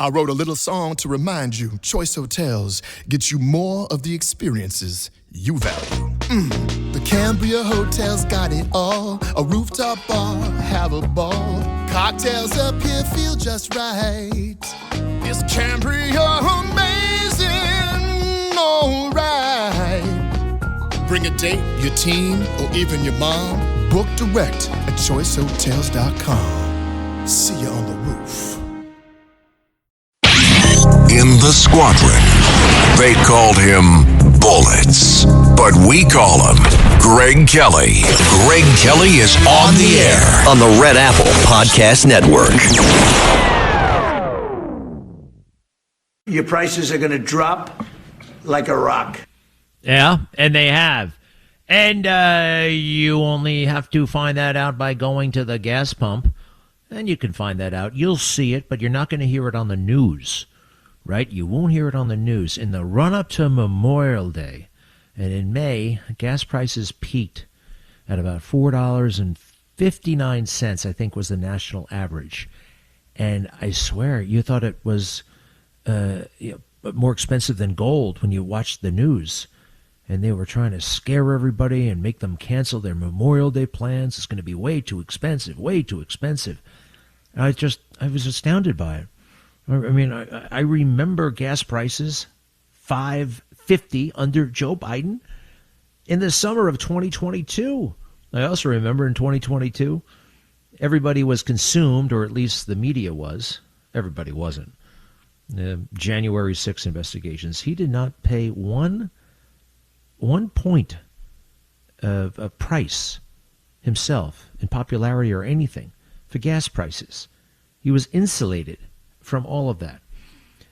I wrote a little song to remind you Choice Hotels get you more of the experiences you value. The Cambria Hotel's got it all. A rooftop bar, have a ball. Cocktails up here feel just right. Is Cambria amazing? Alright. Bring a date, your team, or even your mom. Book direct at choicehotels.com. See you on the roof. In the squadron, they called him Bullets, but we call him Greg Kelly. Greg Kelly is on the air on the Red Apple Podcast Network. Your prices are going to drop like a rock. Yeah, and they have. And you only have to find that out by going to the gas pump. And you can find that out. You'll see it, but you're not going to hear it on the news. Right? You won't hear it on the news. In the run-up to Memorial Day, and in May, gas prices peaked at about $4.59, I think was the national average. And I swear, you thought it was more expensive than gold when you watched the news. And they were trying to scare everybody and make them cancel their Memorial Day plans. It's going to be way too expensive, way too expensive. And I was astounded by it. I mean, I remember gas prices $5.50 under Joe Biden in the summer of 2022. I also remember in 2022, everybody was consumed, or at least the media was. Everybody wasn't. January 6 investigations. He did not pay one point of a price himself in popularity or anything for gas prices. He was insulated from all of that.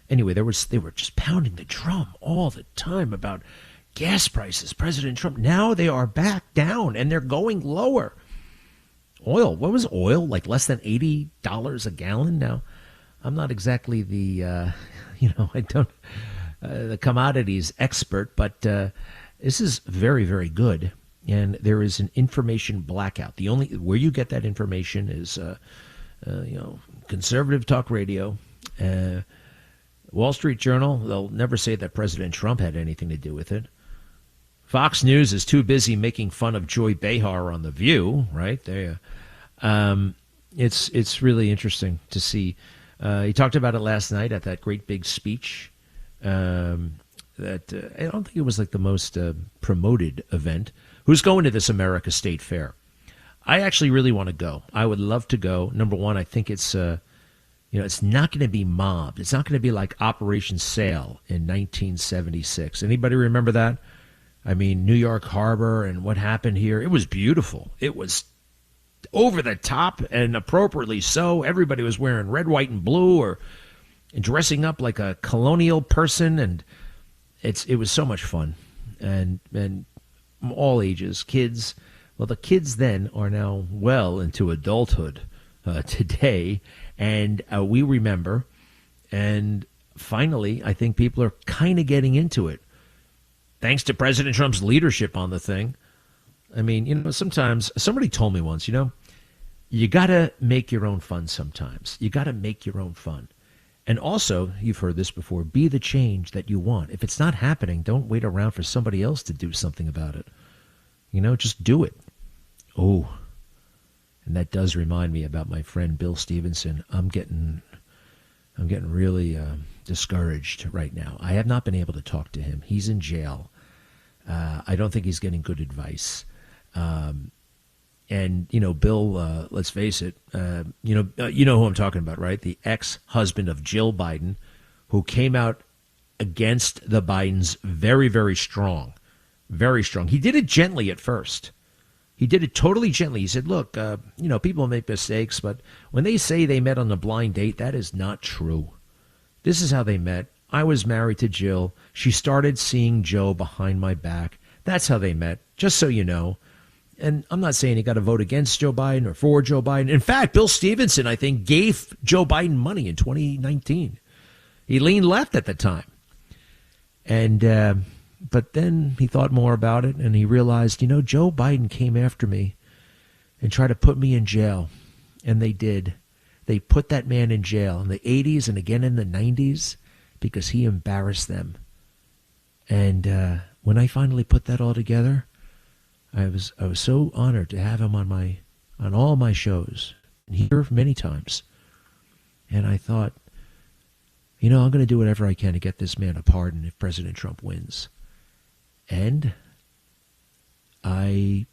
Anyway, they were just pounding the drum all the time about gas prices. President Trump, now they are back down and they're going lower. Oil, what was oil? Like less than $80 a gallon? Now, I'm not exactly the, the commodities expert, but this is very, very good. And there is an information blackout. The only where you get that information is, conservative talk radio, Wall Street Journal. They'll never say that President Trump had anything to do with it. Fox News is too busy making fun of Joy Behar on The View, right? It's really interesting to see. He talked about it last night at that great big speech. I don't think it was like the most promoted event. Who's going to this America State Fair? I actually really want to go. I would love to go. Number one, I think it's it's not going to be mobbed. It's not going to be like Operation Sail in 1976. Anybody remember that? I mean, New York Harbor and what happened here. It was beautiful. It was over the top and appropriately so. Everybody was wearing red, white, and blue or dressing up like a colonial person, and it was so much fun. And all ages, kids. Well, the kids then are now well into adulthood today, and we remember. And finally, I think people are kind of getting into it, thanks to President Trump's leadership on the thing. I mean, sometimes somebody told me once, you got to make your own fun sometimes. You got to make your own fun. And also, you've heard this before, be the change that you want. If it's not happening, don't wait around for somebody else to do something about it. Just do it. Oh, and that does remind me about my friend Bill Stevenson. I'm getting really discouraged right now. I have not been able to talk to him. He's in jail. I don't think he's getting good advice. And Bill, let's face it, you know who I'm talking about, right? The ex-husband of Jill Biden, who came out against the Bidens very, very strong. Very strong. He did it gently at first. He did it totally gently. He said, look, people make mistakes, but when they say they met on a blind date, that is not true. This is how they met. I was married to Jill. She started seeing Joe behind my back. That's how they met, just so you know. And I'm not saying you got to vote against Joe Biden or for Joe Biden. In fact, Bill Stevenson, I think, gave Joe Biden money in 2019. He leaned left at the time. And but then he thought more about it, and he realized, Joe Biden came after me and tried to put me in jail. And they did. they put that man in jail in the 80s and again in the 90s because he embarrassed them. And when I finally put that all together, I was so honored to have him on all my shows and here many times. And I thought, I'm going to do whatever I can to get this man a pardon if President Trump wins. And I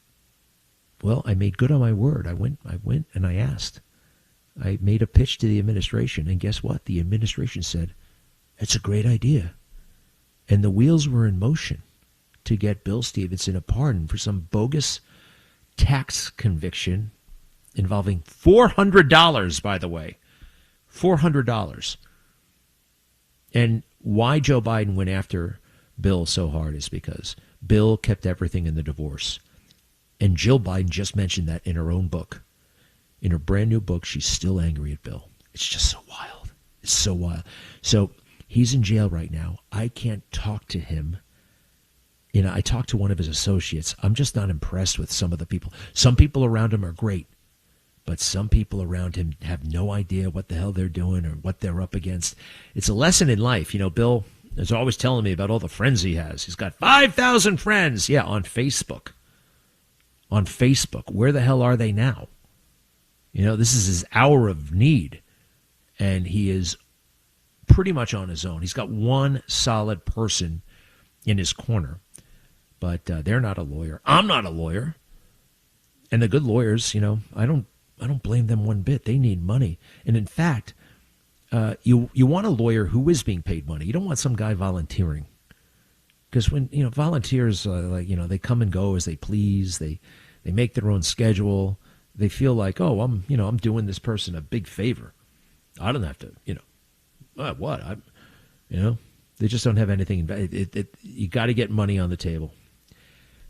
made good on my word. I went and I asked. I made a pitch to the administration, and guess what? The administration said, it's a great idea. And the wheels were in motion to get Bill Stevenson a pardon for some bogus tax conviction involving $400, by the way. $400. And why Joe Biden went after Bill so hard is because Bill kept everything in the divorce. And Jill Biden just mentioned that in her own book. In her brand new book, she's still angry at Bill. It's just so wild. It's so wild. So he's in jail right now. I can't talk to him. I talked to one of his associates. I'm just not impressed with some of the people. Some people around him are great, but some people around him have no idea what the hell they're doing or what they're up against. It's a lesson in life. Bill is always telling me about all the friends he has. He's got 5,000 friends. Yeah, on Facebook. On Facebook. Where the hell are they now? This is his hour of need, and he is pretty much on his own. He's got one solid person in his corner, but they're not a lawyer. I'm not a lawyer. And the good lawyers, I don't blame them one bit. They need money. And in fact, you want a lawyer who is being paid money. You don't want some guy volunteering. Because when, volunteers, they come and go as they please. They make their own schedule. They feel like, oh, I'm doing this person a big favor. I don't have to, they just don't have anything. You got to get money on the table.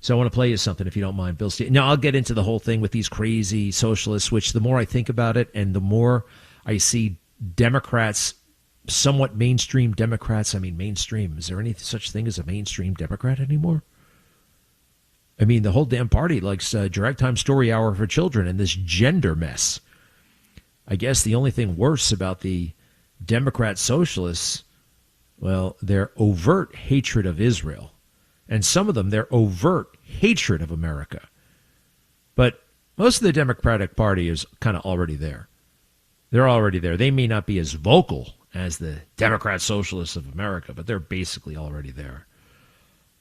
So I want to play you something, if you don't mind, Bill Stevenson. Now, I'll get into the whole thing with these crazy socialists, which the more I think about it and the more I see Democrats, somewhat mainstream Democrats. I mean, mainstream. Is there any such thing as a mainstream Democrat anymore? I mean, the whole damn party likes direct time story hour for children and this gender mess. I guess the only thing worse about the Democrat socialists, well, their overt hatred of Israel. And some of them, their overt hatred of America. But most of the Democratic Party is kind of already there. They're already there. They may not be as vocal as the Democrat Socialists of America, but they're basically already there.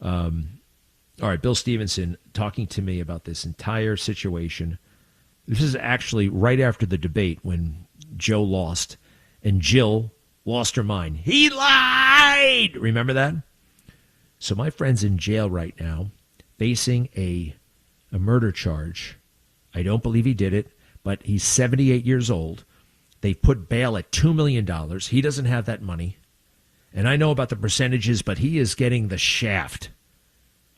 All right, Bill Stevenson talking to me about this entire situation. This is actually right after the debate when Joe lost and Jill lost her mind. He lied! Remember that? So my friend's in jail right now facing a murder charge. I don't believe he did it, but he's 78 years old. They put bail at $2 million. He doesn't have that money. And I know about the percentages, but he is getting the shaft.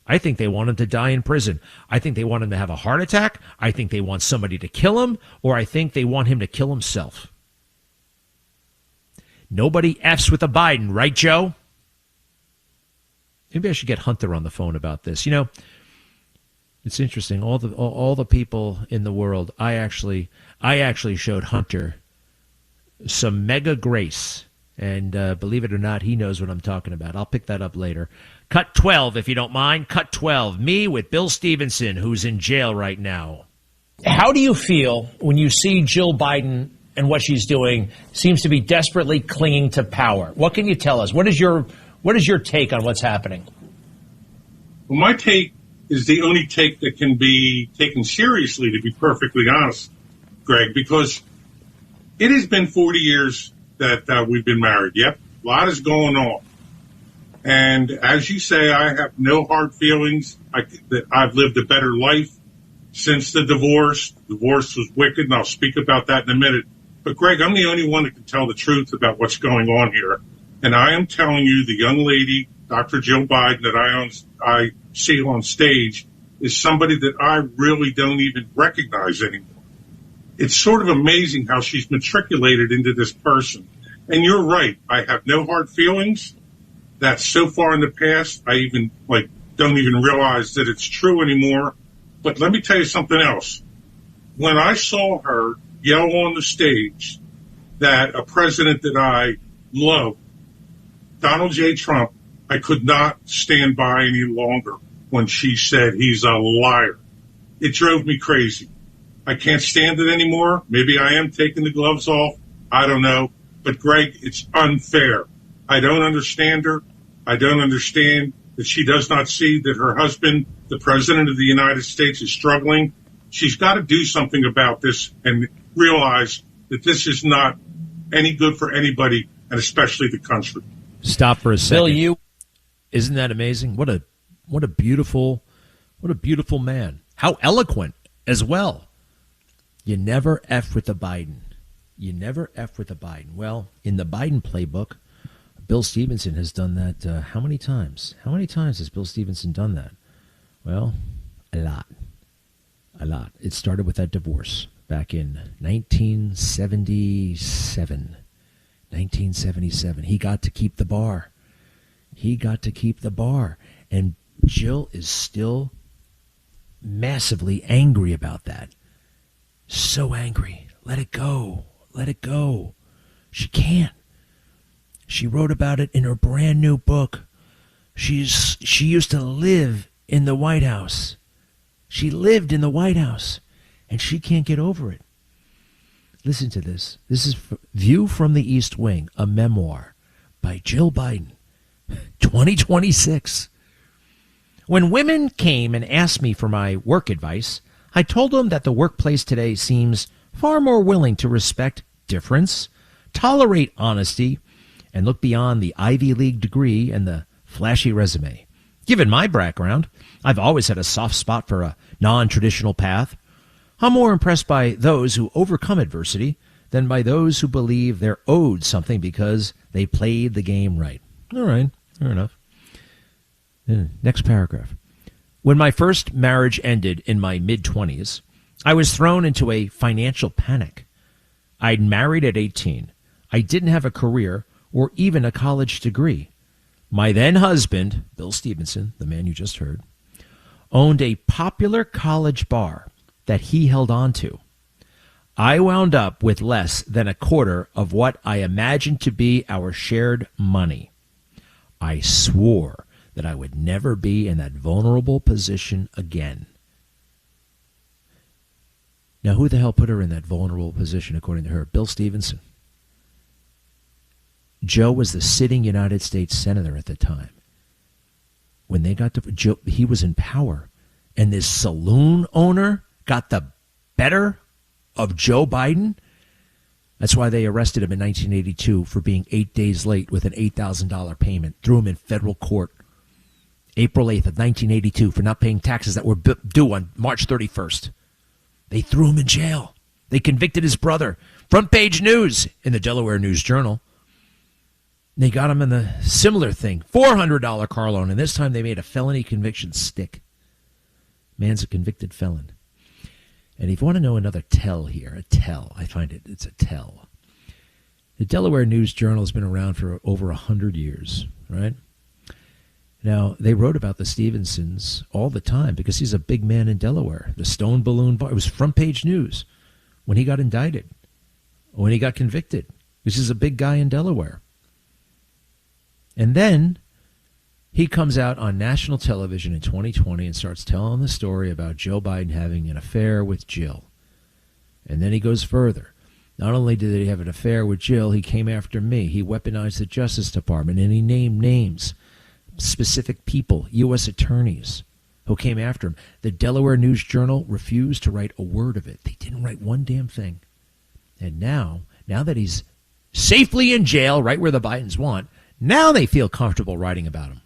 I think they want him to die in prison. I think they want him to have a heart attack. I think they want somebody to kill him, or I think they want him to kill himself. Nobody F's with a Biden, right, Joe? Maybe I should get Hunter on the phone about this. It's interesting. All the people in the world, I actually showed Hunter some mega grace. And believe it or not, he knows what I'm talking about. I'll pick that up later. Cut 12, if you don't mind. Cut 12. Me with Bill Stevenson, who's in jail right now. How do you feel when you see Jill Biden and what she's doing seems to be desperately clinging to power? What can you tell us? What is your take on what's happening? Well, my take is the only take that can be taken seriously, to be perfectly honest, Greg, because it has been 40 years that we've been married. Yep, a lot is going on. And as you say, I have no hard feelings. That I've lived a better life since the divorce. The divorce was wicked, and I'll speak about that in a minute. But, Greg, I'm the only one that can tell the truth about what's going on here. And I am telling you, the young lady, Dr. Jill Biden, that I see on stage is somebody that I really don't even recognize anymore. It's sort of amazing how she's matriculated into this person. And you're right. I have no hard feelings. That's so far in the past, I even don't even realize that it's true anymore. But let me tell you something else. When I saw her yell on the stage that a president that I love, Donald J. Trump, I could not stand by any longer when she said he's a liar. It drove me crazy. I can't stand it anymore. Maybe I am taking the gloves off. I don't know. But, Greg, it's unfair. I don't understand her. I don't understand that she does not see that her husband, the president of the United States, is struggling. She's got to do something about this and realize that this is not any good for anybody, and especially the country. Stop for a second. Bill, Isn't that amazing? What a beautiful man. How eloquent as well. You never F with the Biden. You never F with the Biden. Well, in the Biden playbook, Bill Stevenson has done that how many times? How many times has Bill Stevenson done that? Well, a lot. A lot. It started with that divorce back in 1977. 1977. He got to keep the bar. He got to keep the bar. And Jill is still massively angry about that. So angry. Let it go. Let it go. She can't. She wrote about it in her brand new book. She used to live in the White House. She lived in the White House, and she can't get over it. Listen to this. This is View from the East Wing, a memoir by Jill Biden, 2026. When women came and asked me for my work advice, I told them that the workplace today seems far more willing to respect difference, tolerate honesty, and look beyond the Ivy League degree and the flashy resume. Given my background, I've always had a soft spot for a non-traditional path. I'm more impressed by those who overcome adversity than by those who believe they're owed something because they played the game right. All right, fair enough. Next paragraph. When my first marriage ended in my mid-20s, I was thrown into a financial panic. I'd married at 18. I didn't have a career or even a college degree. My then husband, Bill Stevenson, the man you just heard, owned a popular college bar that he held on to. I wound up with less than a quarter of what I imagined to be our shared money. I swore that I would never be in that vulnerable position again. Now, who the hell put her in that vulnerable position, according to her? Bill Stevenson. Joe was the sitting United States Senator at the time. When they got to Joe, he was in power. And this saloon owner got the better of Joe Biden. That's why they arrested him in 1982 for being 8 days late with an $8,000 payment. Threw him in federal court April 8th of 1982 for not paying taxes that were due on March 31st. They threw him in jail. They convicted his brother. Front page news in the Delaware News Journal. They got him in the similar thing, $400 car loan, and this time they made a felony conviction stick. Man's a convicted felon. And if you want to know another tell here, a tell, I find it's a tell. The Delaware News Journal has been around for over 100 years, right? Now, they wrote about the Stevensons all the time because he's a big man in Delaware. The Stone Balloon Bar, it was front page news when he got indicted, when he got convicted. This is a big guy in Delaware. And then he comes out on national television in 2020 and starts telling the story about Joe Biden having an affair with Jill. And then he goes further. Not only did he have an affair with Jill, he came after me. He weaponized the Justice Department, and he named names, specific people, U.S. attorneys who came after him. The Delaware News Journal refused to write a word of it. They didn't write one damn thing. And now that he's safely in jail, right where the Bidens want, now they feel comfortable writing about him.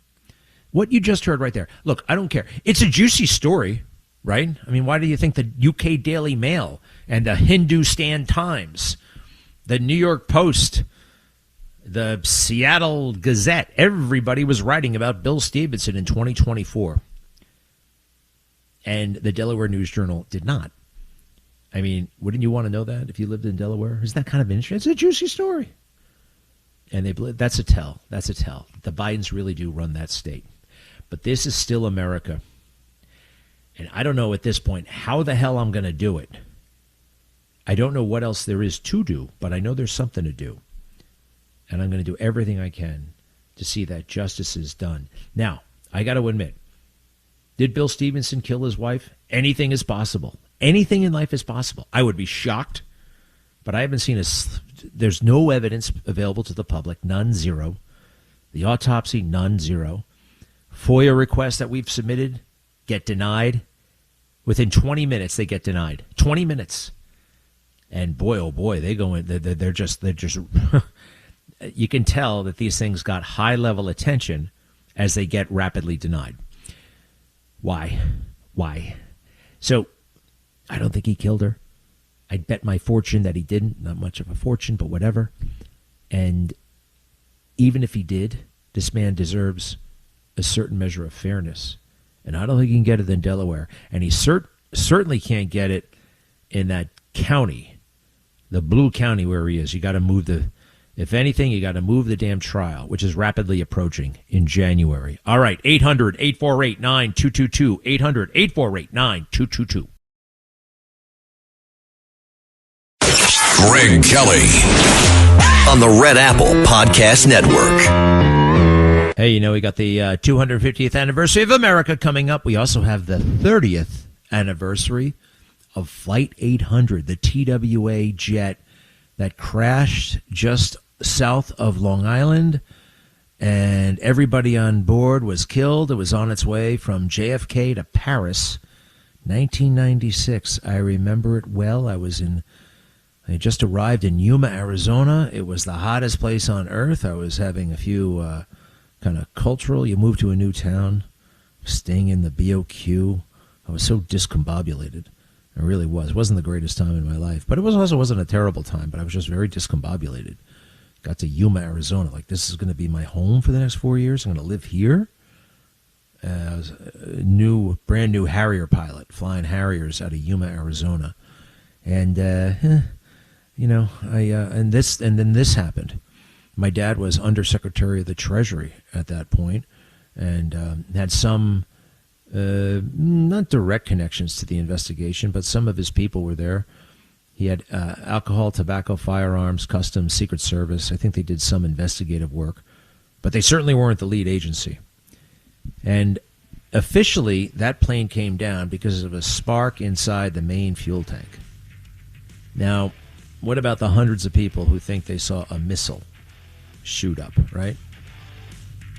What you just heard right there. Look, I don't care. It's a juicy story, right? I mean, why do you think the UK Daily Mail and the Hindustan Times, the New York Post, the Seattle Gazette, everybody was writing about Bill Stevenson in 2024. And the Delaware News Journal did not. I mean, wouldn't you want to know that if you lived in Delaware? Isn't that kind of interesting? It's a juicy story. And that's a tell. That's a tell. The Bidens really do run that state. But this is still America. And I don't know at this point how the hell I'm going to do it. I don't know what else there is to do, but I know there's something to do. And I'm going to do everything I can to see that justice is done. Now, I got to admit, did Bill Stevenson kill his wife? Anything is possible. Anything in life is possible. I would be shocked, but I haven't seen there's no evidence available to the public, none, zero. The autopsy, none, zero. FOIA requests that we've submitted get denied. Within 20 minutes, they get denied. 20 minutes. And boy, oh boy, they go in, they're just, you can tell that these things got high level attention as they get rapidly denied. Why? So I don't think he killed her. I'd bet my fortune that he didn't. Not much of a fortune, but whatever. And even if he did, this man deserves a certain measure of fairness. And I don't think he can get it in Delaware. And he certainly can't get it in that county, the blue county where he is. You got to move if anything, you got to move the damn trial, which is rapidly approaching in January. All right, 800-848-9222, 800-848-9222. Greg Kelly on the Red Apple Podcast Network. Hey, you know, we got the 250th anniversary of America coming up. We also have the 30th anniversary of Flight 800, the TWA jet that crashed just south of Long Island, and everybody on board was killed. It was on its way from JFK to Paris, 1996. I remember it well. I just arrived in Yuma, Arizona. It was the hottest place on earth. I was having a few kind of cultural. You move to a new town, staying in the BOQ. I was so discombobulated. I really was. It wasn't the greatest time in my life, but it also wasn't a terrible time, but I was just very discombobulated. Got to Yuma, Arizona. Like, this is going to be my home for the next 4 years. I'm going to live here. I was a brand new Harrier pilot, flying Harriers out of Yuma, Arizona. And, and then this happened. My dad was Undersecretary of the Treasury at that point, and had some not direct connections to the investigation, but some of his people were there. He had alcohol, tobacco, firearms, customs, Secret Service. I think they did some investigative work, but they certainly weren't the lead agency. And officially, that plane came down because of a spark inside the main fuel tank. Now, what about the hundreds of people who think they saw a missile shoot up, right?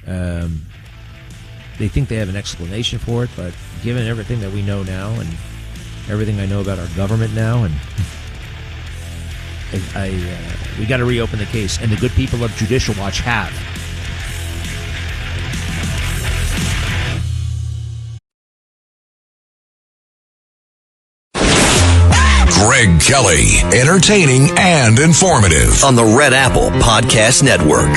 They think they have an explanation for it, but given everything that we know now and everything I know about our government now, and we got to reopen the case, and the good people of Judicial Watch have. Greg Kelly, entertaining and informative on the Red Apple Podcast Network.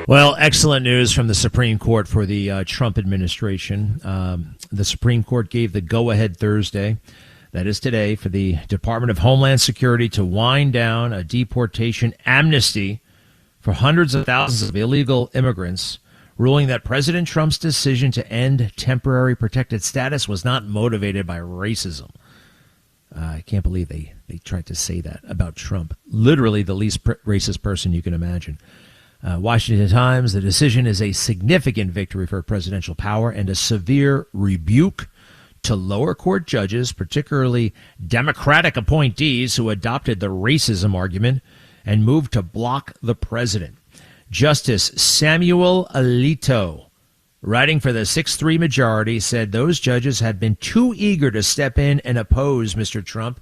Well, excellent news from the Supreme Court for the Trump administration. The Supreme Court gave the go-ahead Thursday, that is today, for the Department of Homeland Security to wind down a deportation amnesty for hundreds of thousands of illegal immigrants, ruling that President Trump's decision to end temporary protected status was not motivated by racism. I can't believe they tried to say that about Trump. Literally the least racist person you can imagine. Washington Times, the decision is a significant victory for presidential power and a severe rebuke to lower court judges, particularly Democratic appointees who adopted the racism argument and moved to block the president. Justice Samuel Alito, writing for the 6-3 majority, said those judges had been too eager to step in and oppose Mr. Trump,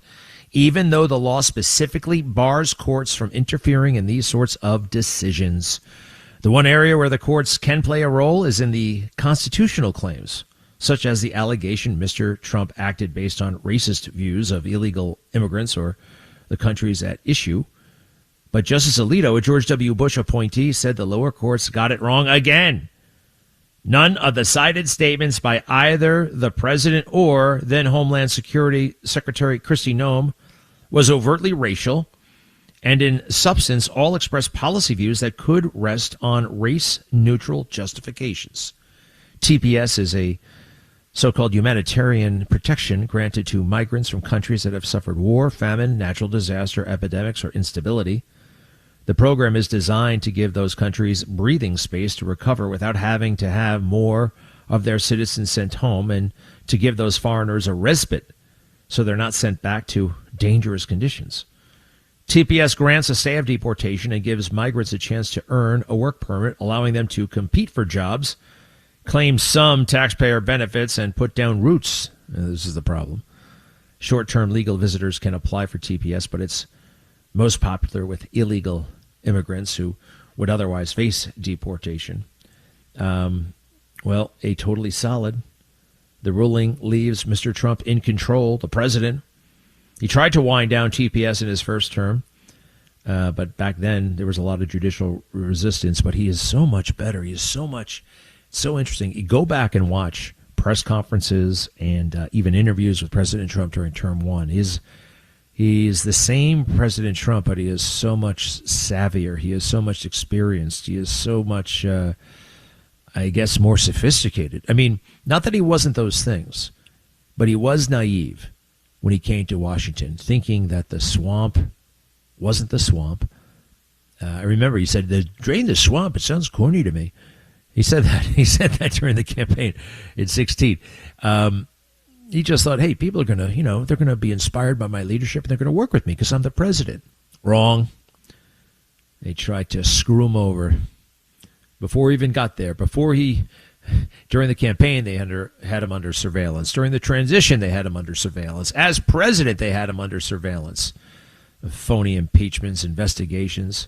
even though the law specifically bars courts from interfering in these sorts of decisions. The one area where the courts can play a role is in the constitutional claims, such as the allegation Mr. Trump acted based on racist views of illegal immigrants or the countries at issue. But Justice Alito, a George W. Bush appointee, said the lower courts got it wrong again. None of the cited statements by either the president or then Homeland Security Secretary Kristi Noem was overtly racial, and in substance all expressed policy views that could rest on race-neutral justifications. TPS is a so-called humanitarian protection granted to migrants from countries that have suffered war, famine, natural disaster, epidemics, or instability. The program is designed to give those countries breathing space to recover without having to have more of their citizens sent home, and to give those foreigners a respite so they're not sent back to dangerous conditions. TPS grants a stay of deportation and gives migrants a chance to earn a work permit, allowing them to compete for jobs, claim some taxpayer benefits, and put down roots. This is the problem. Short-term legal visitors can apply for TPS, but it's most popular with illegal immigrants who would otherwise face deportation. Well, a totally solid. The ruling leaves Mr. Trump in control, the president. He tried to wind down TPS in his first term, but back then there was a lot of judicial resistance. But he is so much better. He is so interesting. You go back and watch press conferences and even interviews with President Trump during term one. He's the same President Trump, but he is so much savvier. He is so much experienced. He is so much, I guess, more sophisticated. I mean, not that he wasn't those things, but he was naive when he came to Washington, thinking that the swamp wasn't the swamp. I remember he said, "Drain the swamp." It sounds corny to me. He said that. He said that during the campaign in 2016. He just thought, hey, people are going to, they're going to be inspired by my leadership and they're going to work with me because I'm the president. Wrong. They tried to screw him over before he even got there. During the campaign, they had him under surveillance. During the transition, they had him under surveillance. As president, they had him under surveillance. Phony impeachments, investigations.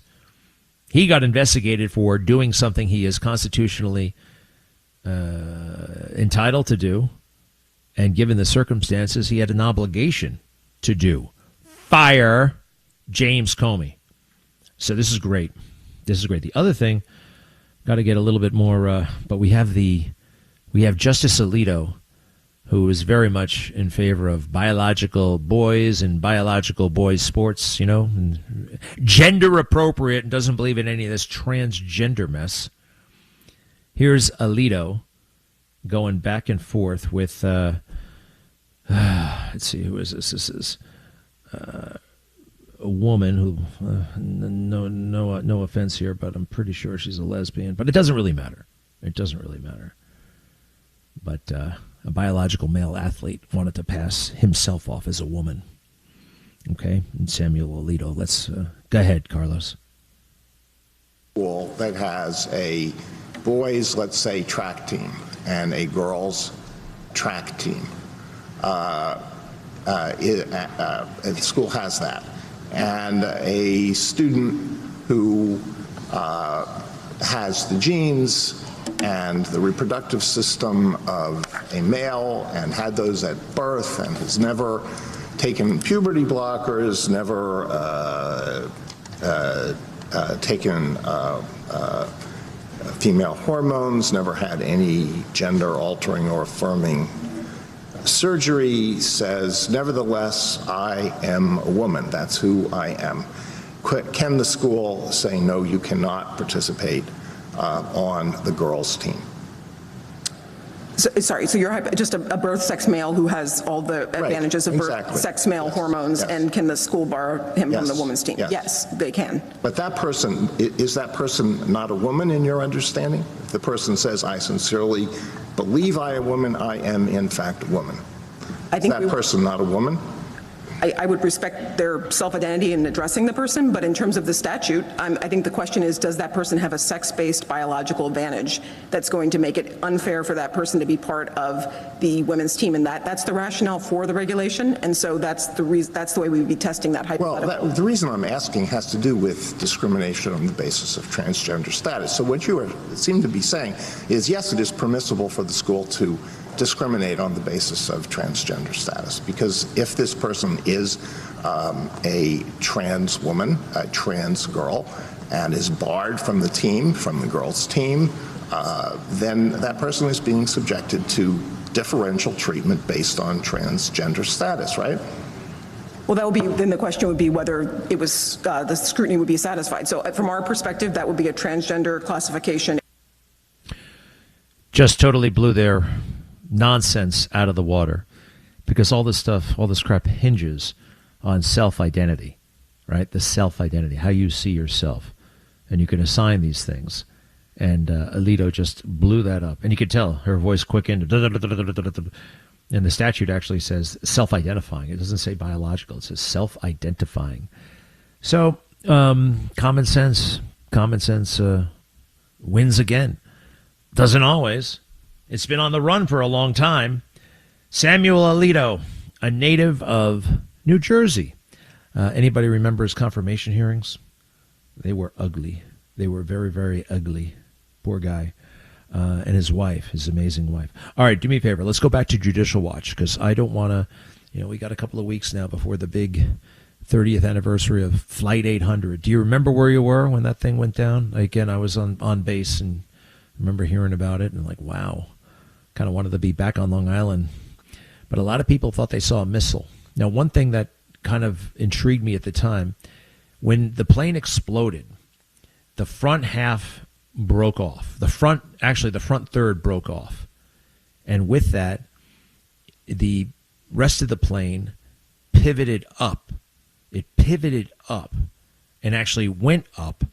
He got investigated for doing something he is constitutionally entitled to do. And given the circumstances, he had an obligation to do. Fire James Comey. So this is great. The other thing, got to get a little bit more, but we have Justice Alito, who is very much in favor of biological boys and biological boys sports, and gender appropriate, and doesn't believe in any of this transgender mess. Here's Alito going back and forth with, let's see, who is this? This is a woman who, no offense here, but I'm pretty sure she's a lesbian. But it doesn't really matter. But a biological male athlete wanted to pass himself off as a woman. Okay, and Samuel Alito. Let's go ahead, Carlos. School that has a boys, let's say, track team and a girls' track team. The school has that. And a student who has the genes and the reproductive system of a male and had those at birth and has never taken puberty blockers, never taken female hormones, never had any gender altering or affirming surgery, says, nevertheless, I am a woman. That's who I am. Can the school say, no, you cannot participate on the girls' team? So you're just a birth sex male who has all the advantages of birth sex male hormones, and can the school bar him from the women's team? Yes, they can. But that person, is that person not a woman in your understanding? If the person says, I sincerely believe I am a woman, I am in fact a woman. Is that person not a woman? I would respect their self-identity in addressing the person, but in terms of the statute, I think the question is, does that person have a sex-based biological advantage that's going to make it unfair for that person to be part of the women's team? And that's the rationale for the regulation, and so that's the way we would be testing that hypothetical. Well, the reason I'm asking has to do with discrimination on the basis of transgender status. So what you seem to be saying is, yes, it is permissible for the school to discriminate on the basis of transgender status, because if this person is a trans woman, a trans girl, and is barred from the team, from the girls' team, then that person is being subjected to differential treatment based on transgender status, right? Well, that would be, then the question would be whether it was, the scrutiny would be satisfied. So from our perspective, that would be a transgender classification. Just totally blew their nonsense out of the water, because all this stuff, all this crap hinges on self-identity, right? The self-identity, how you see yourself. And you can assign these things. And Alito just blew that up. And you could tell her voice quickened. And the statute actually says self-identifying. It doesn't say biological. It says self-identifying. So common sense wins again. Doesn't always. It's been on the run for a long time. Samuel Alito, a native of New Jersey. Anybody remember his confirmation hearings? They were ugly. They were very, very ugly. Poor guy. And his wife, his amazing wife. All right, do me a favor. Let's go back to Judicial Watch, because I don't want to, we got a couple of weeks now before the big 30th anniversary of Flight 800. Do you remember where you were when that thing went down? Again, I was on base and remember hearing about it and like, wow, kind of wanted to be back on Long Island. But a lot of people thought they saw a missile. Now, one thing that kind of intrigued me at the time, when the plane exploded, the front half broke off. The front third broke off. And with that, the rest of the plane pivoted up. It pivoted up and actually went up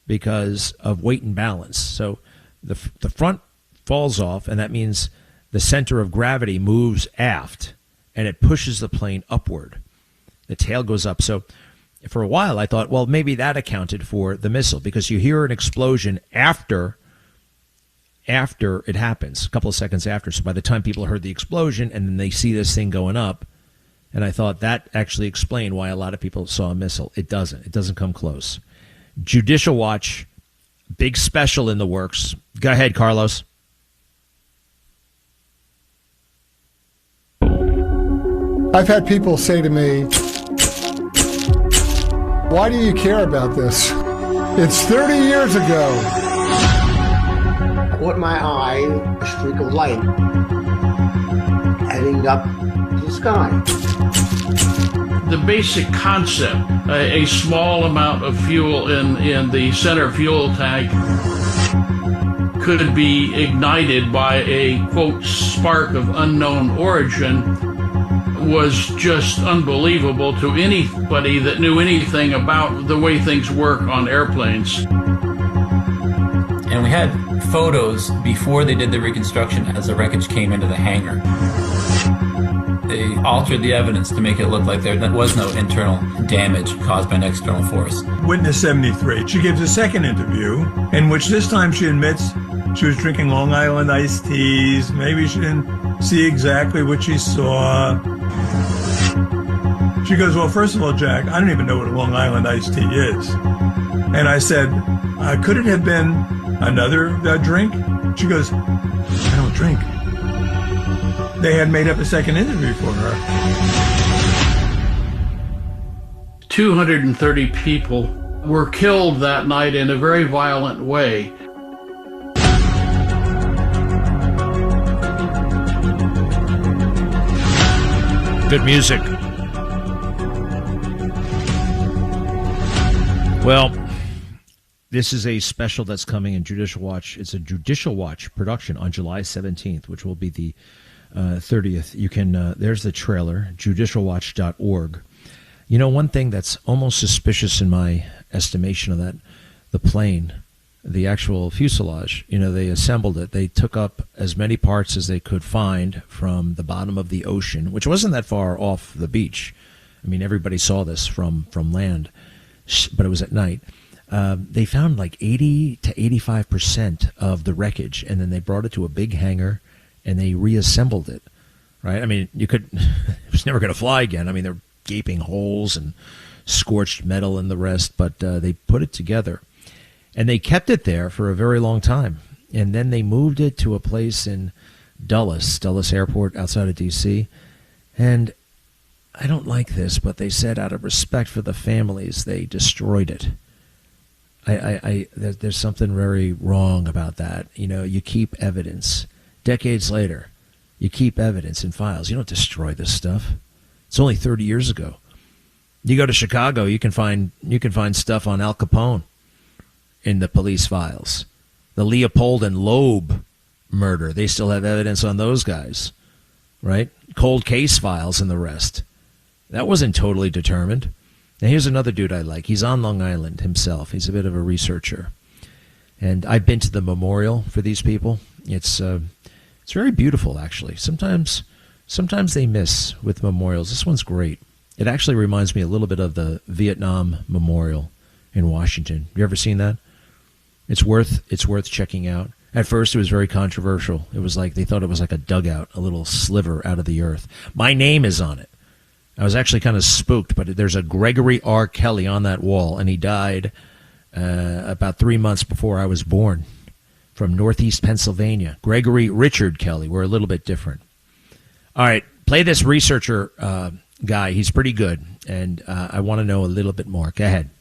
because of weight and balance. So the front falls off, and that means the center of gravity moves aft, and it pushes the plane upward. The tail goes up. So for a while, I thought, well, maybe that accounted for the missile, because you hear an explosion after it happens, a couple of seconds after. So by the time people heard the explosion and then they see this thing going up, and I thought that actually explained why a lot of people saw a missile. It doesn't. It doesn't come close. Judicial Watch, big special in the works. Go ahead, Carlos. I've had people say to me, why do you care about this? It's 30 years ago. I caught my eye, a streak of light heading up to the sky. The basic concept, a small amount of fuel in the center fuel tank could be ignited by a, quote, spark of unknown origin, was just unbelievable to anybody that knew anything about the way things work on airplanes. And we had photos before they did the reconstruction as the wreckage came into the hangar. They altered the evidence to make it look like there was no internal damage caused by an external force. Witness 73, she gives a second interview in which this time she admits she was drinking Long Island iced teas. Maybe she didn't see exactly what she saw. She goes, well, first of all, Jack, I don't even know what a Long Island iced tea is. And I said, could it have been another drink? She goes, I don't drink. They had made up a second interview for her. 230 people were killed that night in a very violent way. Good music. Well, this is a special that's coming in Judicial Watch. It's a Judicial Watch production on July 17th, which will be the 30th. You can, there's the trailer, judicialwatch.org. You know, one thing that's almost suspicious in my estimation of that, the plane, the actual fuselage, they assembled it. They took up as many parts as they could find from the bottom of the ocean, which wasn't that far off the beach. I mean, everybody saw this from land, but it was at night. They found like 80 to 85% of the wreckage, and then they brought it to a big hangar, and they reassembled it, right? I mean, it was never going to fly again. I mean, there were gaping holes and scorched metal and the rest, but they put it together. And they kept it there for a very long time. And then they moved it to a place in Dulles Airport outside of D.C. And I don't like this, but they said out of respect for the families, they destroyed it. There's something very wrong about that. You keep evidence. Decades later, you keep evidence in files. You don't destroy this stuff. It's only 30 years ago. You go to Chicago, you can find stuff on Al Capone in the police files. The Leopold and Loeb murder. They still have evidence on those guys, right? Cold case files and the rest. That wasn't totally determined. Now, here's another dude I like. He's on Long Island himself. He's a bit of a researcher. And I've been to the memorial for these people. It's very beautiful, actually. Sometimes they miss with memorials. This one's great. It actually reminds me a little bit of the Vietnam Memorial in Washington. You ever seen that? It's worth checking out. At first, it was very controversial. It was like they thought it was like a dugout, a little sliver out of the earth. My name is on it. I was actually kind of spooked, but there's a Gregory R. Kelly on that wall, and he died about 3 months before I was born, from Northeast Pennsylvania. Gregory Richard Kelly. We're a little bit different. All right, play this researcher guy. He's pretty good, and I want to know a little bit more. Go ahead.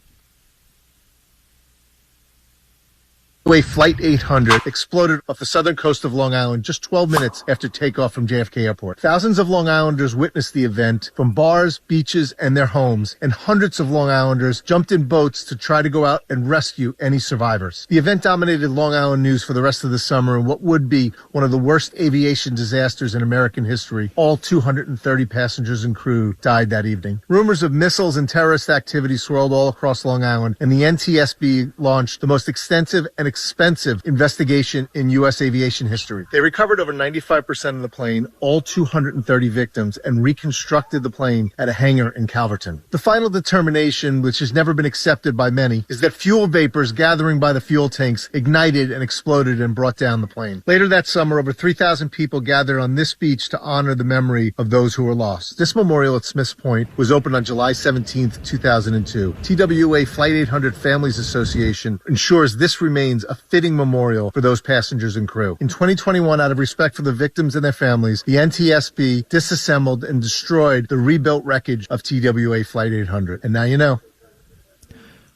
Flight 800 exploded off the southern coast of Long Island just 12 minutes after takeoff from JFK Airport. Thousands of Long Islanders witnessed the event from bars, beaches, and their homes, and hundreds of Long Islanders jumped in boats to try to go out and rescue any survivors. The event dominated Long Island news for the rest of the summer in what would be one of the worst aviation disasters in American history. All 230 passengers and crew died that evening. Rumors of missiles and terrorist activity swirled all across Long Island, and the NTSB launched the most extensive and expensive investigation in U.S. aviation history. They recovered over 95% of the plane, all 230 victims, and reconstructed the plane at a hangar in Calverton. The final determination, which has never been accepted by many, is that fuel vapors gathering by the fuel tanks ignited and exploded and brought down the plane. Later that summer, over 3,000 people gathered on this beach to honor the memory of those who were lost. This memorial at Smith's Point was opened on July 17, 2002. TWA Flight 800 Families Association ensures this remains a fitting memorial for those passengers and crew. In 2021, out of respect for the victims and their families, the NTSB disassembled and destroyed the rebuilt wreckage of TWA Flight 800. And now you know.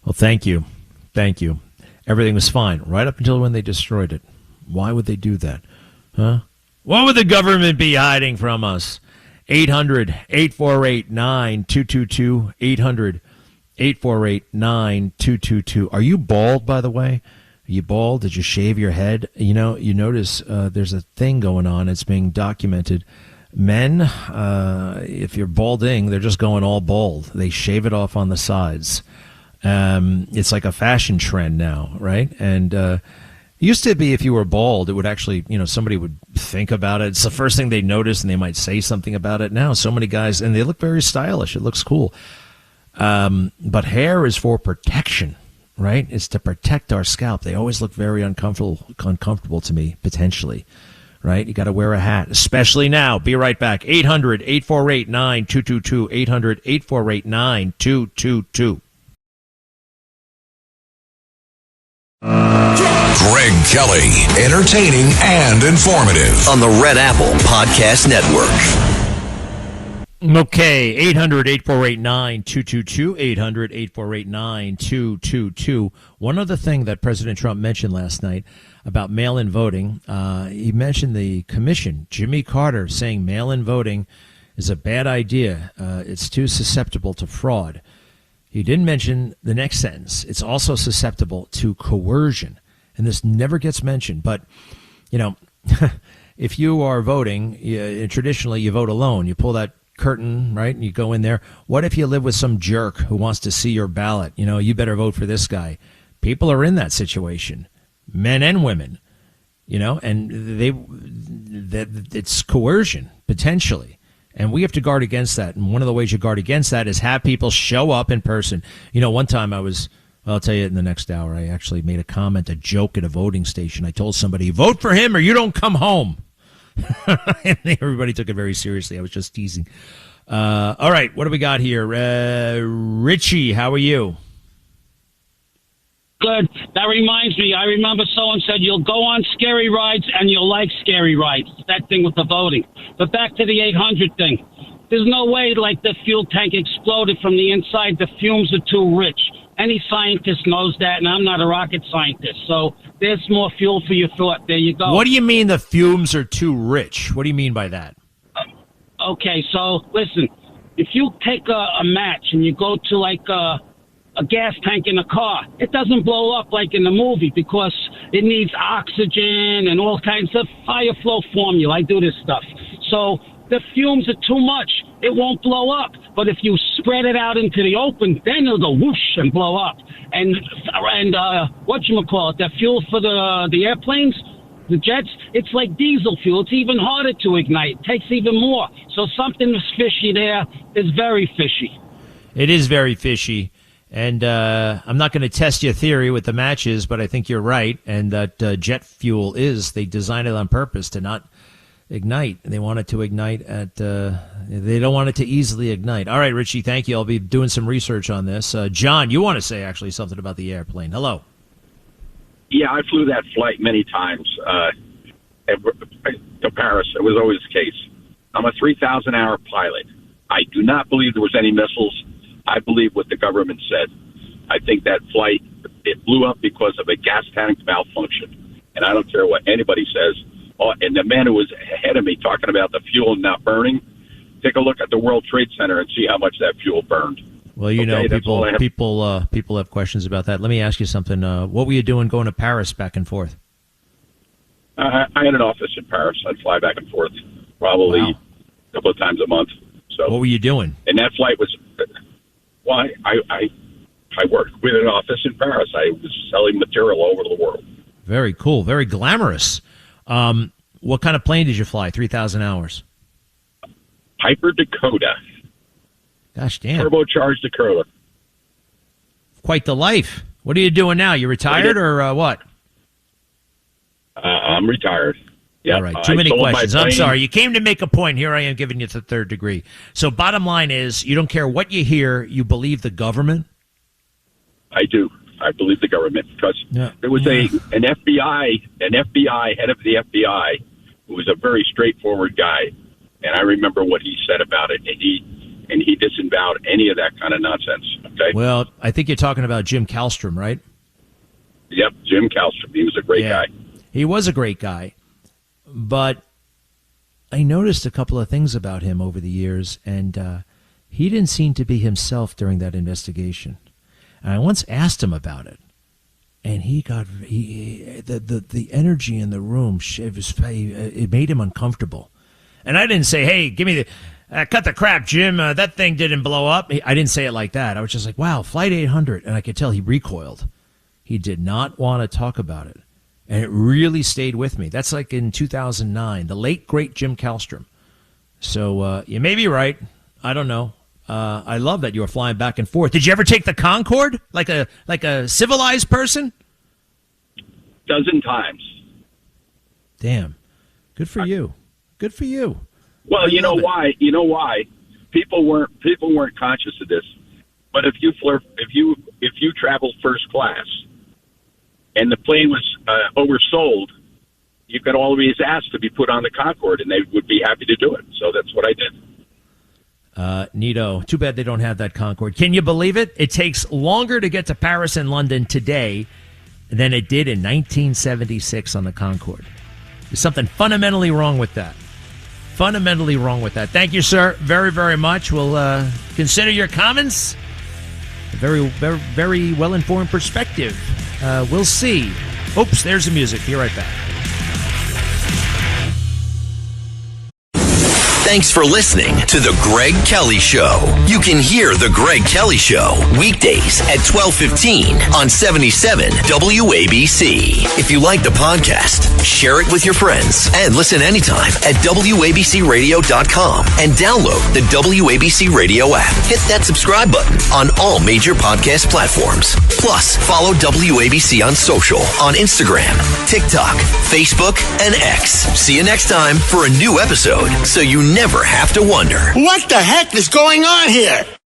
Well, thank you. Thank you. Everything was fine right up until when they destroyed it. Why would they do that? Huh? What would the government be hiding from us? 800-848-9222. 800-848-9222. Are you bald, by the way? Are you bald? Did you shave your head? You know, you notice there's a thing going on. It's being documented. Men, if you're balding, they're just going all bald. They shave it off on the sides. It's like a fashion trend now, right? And it used to be if you were bald, it would actually, somebody would think about it. It's the first thing they notice, and they might say something about it. Now, so many guys, and they look very stylish. It looks cool. But hair is for protection. Right? It's to protect our scalp. They always look very uncomfortable to me, potentially. Right? You got to wear a hat, especially now. Be right back. 800-848-9222. 800-848-9222. Greg Kelly, entertaining and informative on the Red Apple Podcast Network. Okay, 800-848-9222, 800-848-9222. One other thing that President Trump mentioned last night about mail-in voting, he mentioned the commission, Jimmy Carter, saying mail-in voting is a bad idea. It's too susceptible to fraud. He didn't mention the next sentence. It's also susceptible to coercion. And this never gets mentioned. But, if you are voting, traditionally you vote alone. You pull that curtain, right, and you go in there. What if you live with some jerk who wants to see your ballot? You better vote for this guy. People are in that situation, men and women, and it's coercion, potentially. And we have to guard against that. And one of the ways you guard against that is have people show up in person. One time I'll tell you in the next hour, I actually made a joke at a voting station. I told somebody, vote for him or you don't come home. And everybody took it very seriously. I was just teasing. All right, what do we got here? Richie, how are you? Good. That reminds me, I remember someone said you'll go on scary rides and you'll like scary rides. That thing with the voting. But back to the 800 thing. There's no way like the fuel tank exploded from the inside. The fumes are too rich. Any scientist knows that, and I'm not a rocket scientist. So there's more fuel for your thought. There you go. What do you mean the fumes are too rich? What do you mean by that? Okay, so listen. If you take a match and you go to like a a gas tank in a car. It doesn't blow up like in the movie because it needs oxygen and all kinds of fire flow formula. I do this stuff. So the fumes are too much. It won't blow up. But if you spread it out into the open, then it'll go whoosh and blow up. And whatchamacallit, the fuel for the airplanes, the jets, it's like diesel fuel. It's even harder to ignite. It takes even more. So something is fishy there. It's very fishy. It is very fishy. And I'm not going to test your theory with the matches, but I think you're right. And that jet fuel they designed it on purpose to not ignite. They want it to ignite they don't want it to easily ignite. All right, Richie, thank you. I'll be doing some research on this. John, you want to say actually something about the airplane. Hello. Yeah, I flew that flight many times to Paris. It was always the case. I'm a 3,000-hour pilot. I do not believe there was any missiles. I believe what the government said. I think that flight, it blew up because of a gas tank malfunction. And I don't care what anybody says. Oh, and the man who was ahead of me talking about the fuel not burning, take a look at the World Trade Center and see how much that fuel burned. Well, people have questions about that. Let me ask you something. What were you doing going to Paris back and forth? I had an office in Paris. I'd fly back and forth probably a couple of times a month. So what were you doing? And that flight was, well, I worked with an office in Paris. I was selling material all over the world. Very cool. Very glamorous. What kind of plane did you fly? 3,000 hours. Piper Dakota. Gosh damn. Turbocharged Dakota. Quite the life. What are you doing now? You retired or what? I'm retired. Yeah. All right. Too many questions. I'm sorry. You came to make a point. Here I am giving you the third degree. So bottom line is you don't care what you hear. You believe the government? I do. I believe the government because there was an FBI head of the FBI who was a very straightforward guy. And I remember what he said about it. And he disavowed any of that kind of nonsense. Okay. Well, I think you're talking about Jim Kallstrom, right? Yep, Jim Kallstrom. He was a great guy. He was a great guy. But I noticed a couple of things about him over the years, and he didn't seem to be himself during that investigation. And I once asked him about it, and the energy in the room, it made him uncomfortable. And I didn't say, "Hey, give me the cut the crap, Jim. That thing didn't blow up." I didn't say it like that. I was just like, "Wow, Flight 800," and I could tell he recoiled. He did not want to talk about it, and it really stayed with me. That's like in 2009, the late great Jim Kallstrom. So you may be right. I don't know. I love that you were flying back and forth. Did you ever take the Concorde like a civilized person? Dozen times. Damn. Good for you. Good for you. Well, you know why? You know why? People weren't conscious of this. But if you traveled first class and the plane was oversold, you could always ask to be put on the Concorde, and they would be happy to do it. So that's what I did. Neato. Too bad they don't have that Concorde. Can you believe it? It takes longer to get to Paris and London today than it did in 1976 on the Concorde. There's something fundamentally wrong with that. Fundamentally wrong with that. Thank you, sir, very, very much. We'll consider your comments. A very, very, very well-informed perspective. We'll see. Oops, there's the music. Be right back. Thanks for listening to The Greg Kelly Show. You can hear The Greg Kelly Show weekdays at 12:15 on 77 WABC. If you like the podcast, share it with your friends and listen anytime at WABCRadio.com and download the WABC Radio app. Hit that subscribe button on all major podcast platforms. Plus, follow WABC on social on Instagram, TikTok, Facebook, and X. See you next time for a new episode so you never have to wonder. What the heck is going on here?